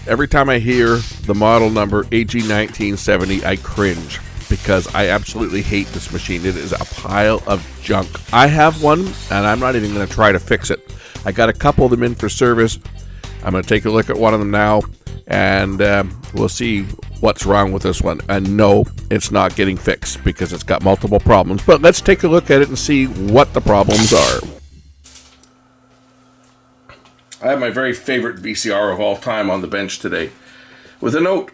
Every time I hear the model number AG1970, I cringe because I absolutely hate this machine. It is a pile of junk. I have one, and I'm not even going to try to fix it. I got a couple of them in for service. I'm going to take a look at one of them now, and we'll see what's wrong with this one. And no, it's not getting fixed because it's got multiple problems. But let's take a look at it and see what the problems are. I have my very favorite VCR of all time on the bench today with a note.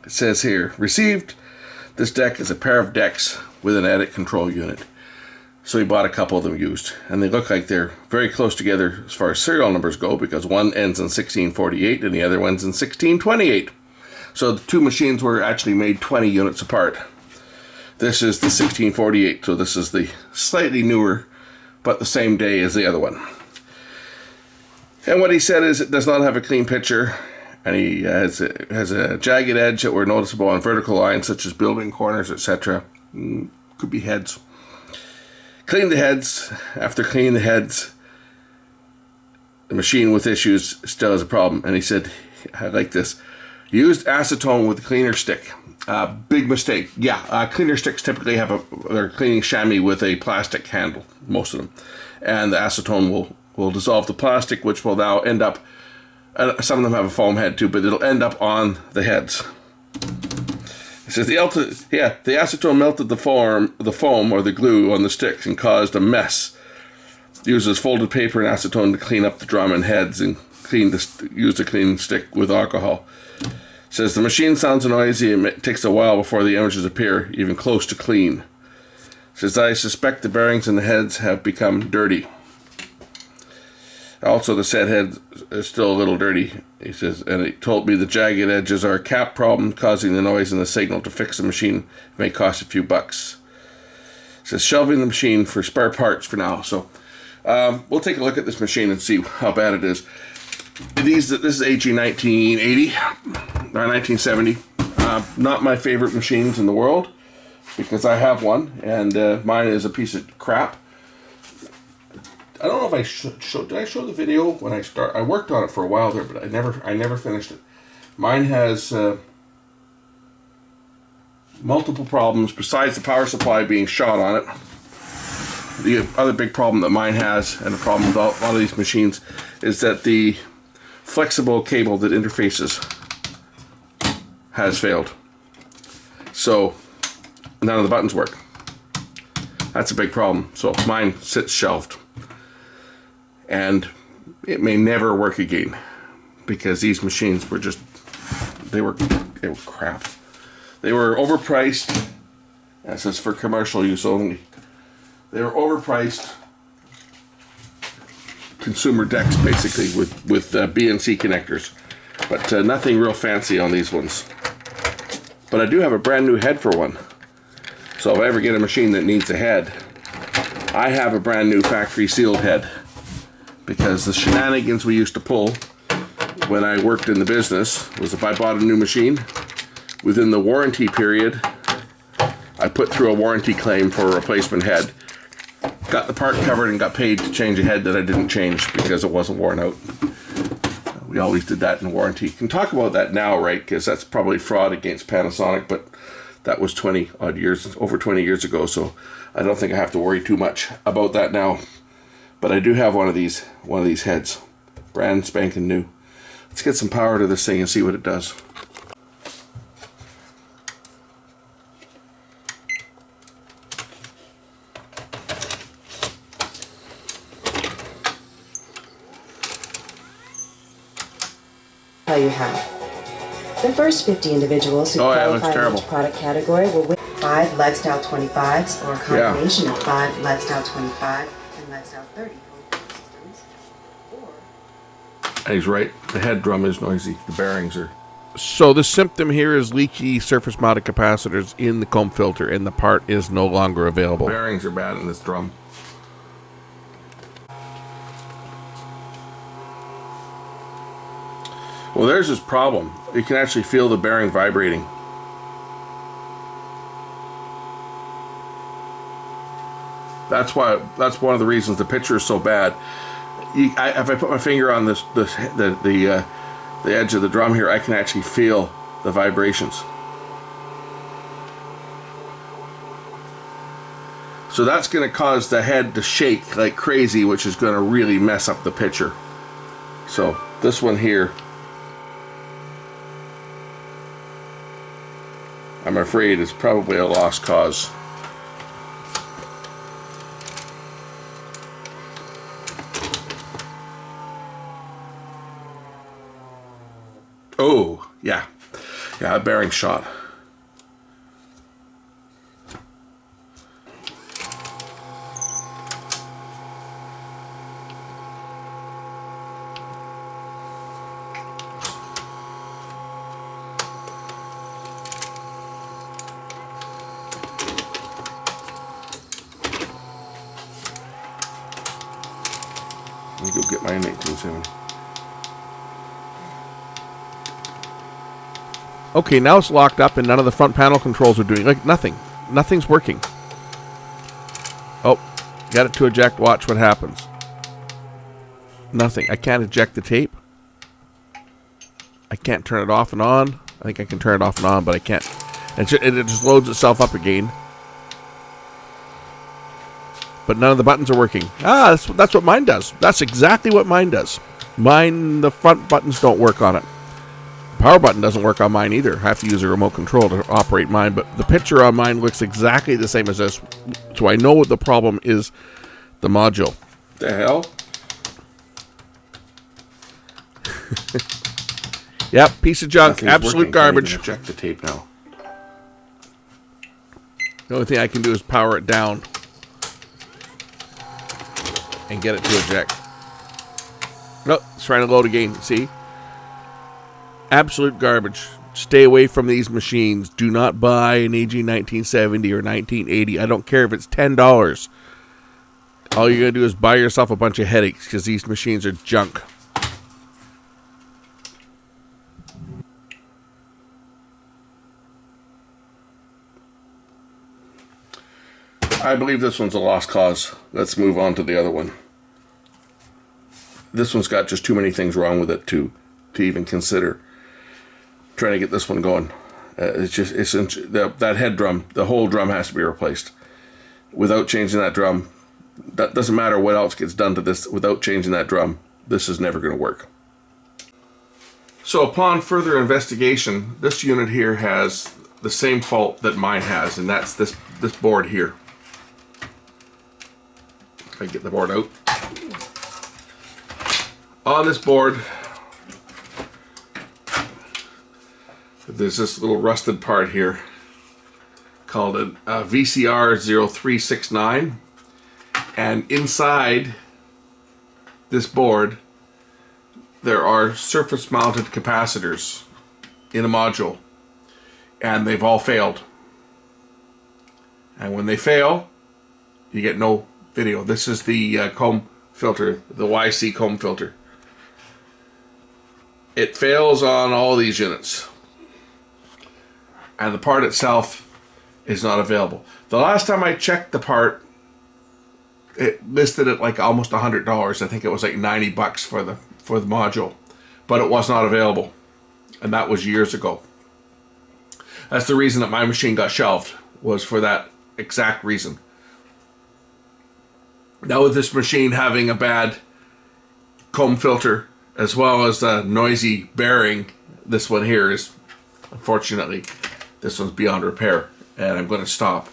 It says here, received. This deck is a pair of decks with an edit control unit. So he bought a couple of them used, and they look like they're very close together as far as serial numbers go, because one ends in 1648 and the other one's in 1628. So the two machines were actually made 20 units apart. This is the 1648, so this is the slightly newer, but the same day as the other one. And what he said is it does not have a clean picture, and he has a jagged edge that were noticeable on vertical lines such as building corners, etc. Could be heads. Clean the heads. After cleaning the heads, the machine with issues still has a problem. And he said, I like this, used acetone with a cleaner stick. Big mistake. Yeah, cleaner sticks typically have they're cleaning chamois with a plastic handle, most of them. And the acetone will dissolve the plastic, which will now end up, some of them have a foam head too, but it'll end up on the heads. It says the acetone melted the foam or the glue on the sticks and caused a mess. Uses folded paper and acetone to clean up the drum and heads and use the cleaning stick with alcohol. It says the machine sounds noisy and it takes a while before the images appear even close to clean. It says I suspect the bearings in the heads have become dirty. Also, the set head is still a little dirty, he says, and he told me the jagged edges are a cap problem causing the noise and the signal. To fix the machine may cost a few bucks. He says shelving the machine for spare parts for now. So we'll take a look at this machine and see how bad it is. This is AG1980 or 1970. Not my favorite machines in the world because I have one, and mine is a piece of crap. I don't know if I did I show the video when I start? I worked on it for a while there, but I never finished it. Mine has multiple problems besides the power supply being shot on it. The other big problem that mine has, and a problem with a lot of these machines, is that the flexible cable that interfaces has failed. So none of the buttons work. That's a big problem. So mine sits shelved. And it may never work again because these machines were just, they were crap. They were overpriced. That says for commercial use only. They were overpriced consumer decks basically with BNC connectors, but nothing real fancy on these ones. But I do have a brand new head for one. So if I ever get a machine that needs a head, I have a brand new factory sealed head. Because the shenanigans we used to pull when I worked in the business was if I bought a new machine, within the warranty period, I put through a warranty claim for a replacement head, got the part covered and got paid to change a head that I didn't change because it wasn't worn out. We always did that in warranty. Can talk about that now, right? Because that's probably fraud against Panasonic, but that was over 20 years ago, so I don't think I have to worry too much about that now. But I do have one of these heads, brand spanking new. Let's get some power to this thing and see what it does. How you have. The first 50 individuals who qualify in each product category will win 5 Lifestyle 25s or a combination of 5 Lifestyle 25 and Lifestyle 30 systems. He's right. The head drum is noisy. The bearings are. So the symptom here is leaky surface mounted capacitors in the comb filter, and the part is no longer available. The bearings are bad in this drum. Well, there's this problem. You can actually feel the bearing vibrating. That's one of the reasons the picture is so bad. if I put my finger on the edge of the drum here, I can actually feel the vibrations. So that's going to cause the head to shake like crazy, which is going to really mess up the picture. So this one here, I'm afraid is probably a lost cause. Oh, yeah. Yeah, a bearing shot. Let me go get my 1970. Okay, now it's locked up and none of the front panel controls are doing, like, nothing. Nothing's working. Oh, got it to eject. Watch what happens. Nothing. I can't eject the tape. I can't turn it off and on. I think I can turn it off and on, but I can't. It just loads itself up again. But none of the buttons are working. Ah, that's what mine does. That's exactly what mine does. Mine, the front buttons don't work on it. The power button doesn't work on mine either. I have to use a remote control to operate mine, but the picture on mine looks exactly the same as this. So I know what the problem is, the module. The hell? Yep, piece of junk. Nothing's Absolute working. garbage. Can't even eject the tape now. The only thing I can do is power it down and get it to eject. Nope, it's trying to load again. See? Absolute garbage. Stay away from these machines. Do not buy an AG1970 or 1980. I don't care if it's $10. All you're going to do is buy yourself a bunch of headaches because these machines are junk. I believe this one's a lost cause. Let's move on to the other one. This one's got just too many things wrong with it to even consider trying to get this one going. That head drum, the whole drum has to be replaced. Without changing that drum, that doesn't matter what else gets done to this. Without changing that drum, this is never going to work. So upon further investigation, this unit here has the same fault that mine has, and that's this board here. I get the board out. On this board, there's this little rusted part here called a VCR 0369, and inside this board there are surface mounted capacitors in a module, and they've all failed. And when they fail, you get no video. This is the comb filter, the YC comb filter. It fails on all these units, and the part itself is not available. The last time I checked the part, it listed at like almost $100. I think it was like $90 for the module, but it was not available, and that was years ago. That's the reason that my machine got shelved, was for that exact reason. Now with this machine having a bad comb filter as well as a noisy bearing, this one here is, unfortunately, this one's beyond repair, and I'm going to stop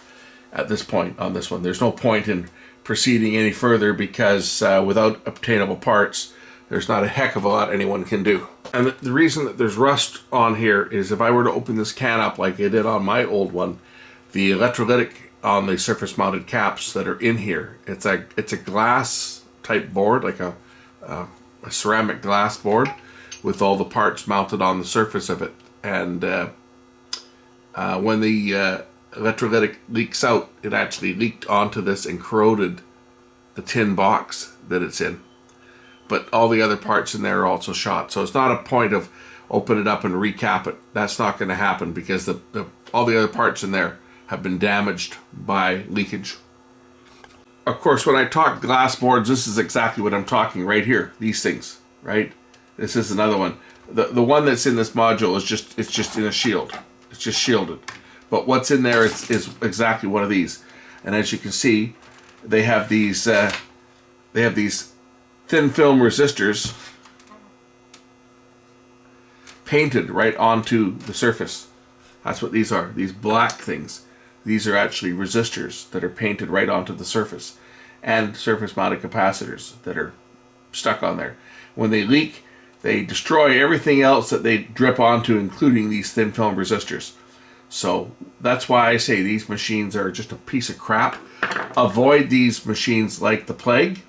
at this point on this one. There's no point in proceeding any further because without obtainable parts, there's not a heck of a lot anyone can do. And the reason that there's rust on here is if I were to open this can up like I did on my old one, the electrolytic on the surface mounted caps that are in here, it's a glass type board, like a ceramic glass board with all the parts mounted on the surface of it. And when the electrolytic leaks out, it actually leaked onto this and corroded the tin box that it's in. But all the other parts in there are also shot. So it's not a point of open it up and recap it. That's not going to happen because all the other parts in there have been damaged by leakage. of course, when I talk glass boards, this is exactly what I'm talking right here. These things, right? This is another one. The one that's in this module is just in a shield. It's just shielded. But what's in there is exactly one of these. And as you can see, they have these thin film resistors painted right onto the surface. That's what these are. These black things. These are actually resistors that are painted right onto the surface, and surface mounted capacitors that are stuck on there. When they leak, they destroy everything else that they drip onto, including these thin film resistors. So that's why I say these machines are just a piece of crap. Avoid these machines like the plague.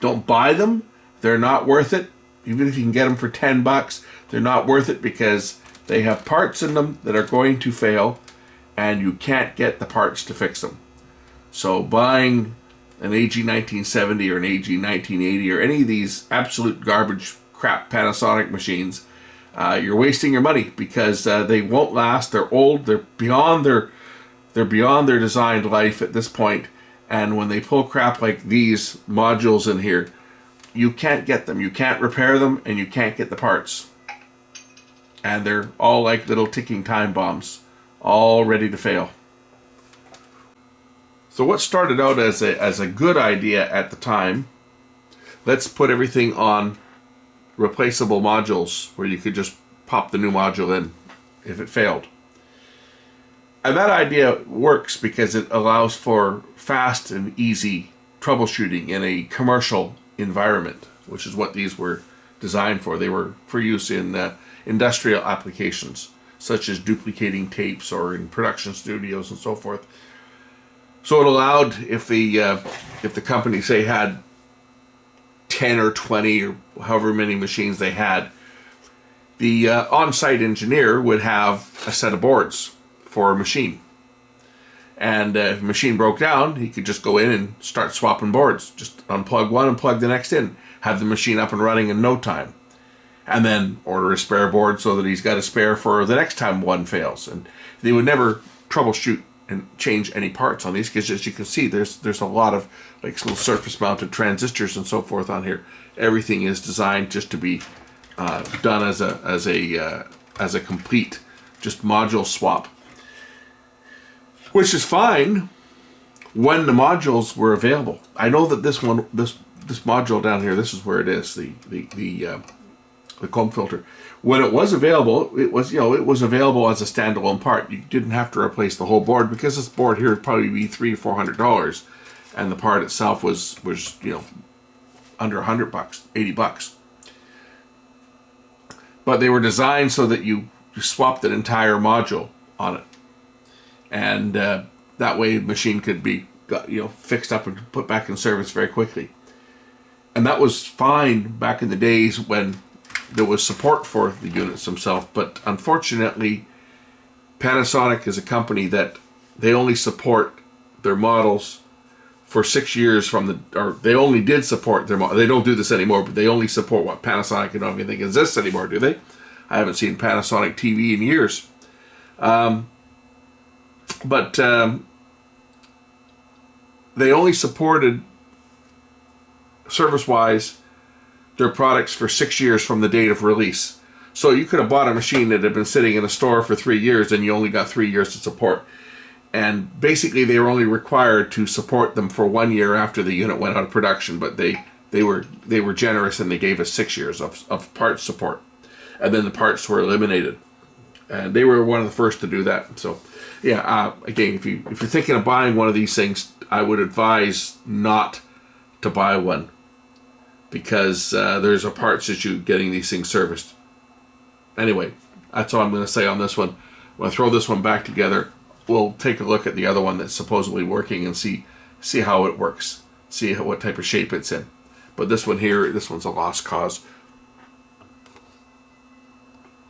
Don't buy them. They're not worth it. Even if you can get them for $10, they're not worth it because they have parts in them that are going to fail, and you can't get the parts to fix them. So buying an AG1970 or an AG1980 or any of these absolute garbage crap Panasonic machines, you're wasting your money because they won't last. They're old. They're beyond their designed life at this point. And when they pull crap like these modules in here, you can't get them. You can't repair them, and you can't get the parts. And they're all like little ticking time bombs, all ready to fail. So what started out as a good idea at the time, let's put everything on replaceable modules where you could just pop the new module in if it failed. And that idea works because it allows for fast and easy troubleshooting in a commercial environment, which is what these were designed for. They were for use in industrial applications, such as duplicating tapes or in production studios and so forth. So it allowed, if the company, say, had 10 or 20 or however many machines they had, the on-site engineer would have a set of boards for a machine. And if a machine broke down, he could just go in and start swapping boards. Just unplug one and plug the next in. Have the machine up and running in no time. And then order a spare board so that he's got a spare for the next time one fails. And they would never troubleshoot and change any parts on these because, as you can see, there's a lot of like little surface mounted transistors and so forth on here. Everything is designed just to be done as a complete just module swap, which is fine when the modules were available. I know that this module down here, this is where it is, the comb filter. When it was available, it was available as a standalone part. You didn't have to replace the whole board because this board here would probably be $300 or $400, and the part itself was under $100, $80. But they were designed so that you swapped an entire module on it, and that way the machine could be fixed up and put back in service very quickly. And that was fine back in the days when there was support for the units themselves, but unfortunately Panasonic is a company that they only support their models for 6 years they only did support their model. They don't do this anymore, but they only support what Panasonic. I don't even think exists anymore, do they? I haven't seen Panasonic TV in years. But they only supported service-wise their products for 6 years from the date of release. So you could have bought a machine that had been sitting in a store for 3 years and you only got 3 years to support. And basically they were only required to support them for 1 year after the unit went out of production, but they were generous and they gave us 6 years of parts support. And then the parts were eliminated. And they were one of the first to do that. So yeah, again, if you're thinking of buying one of these things, I would advise not to buy one, because there's a parts issue getting these things serviced. Anyway, that's all I'm going to say on this one. When I throw this one back together, we'll take a look at the other one that's supposedly working and see how it works, see what type of shape it's in. But this one here, this one's a lost cause.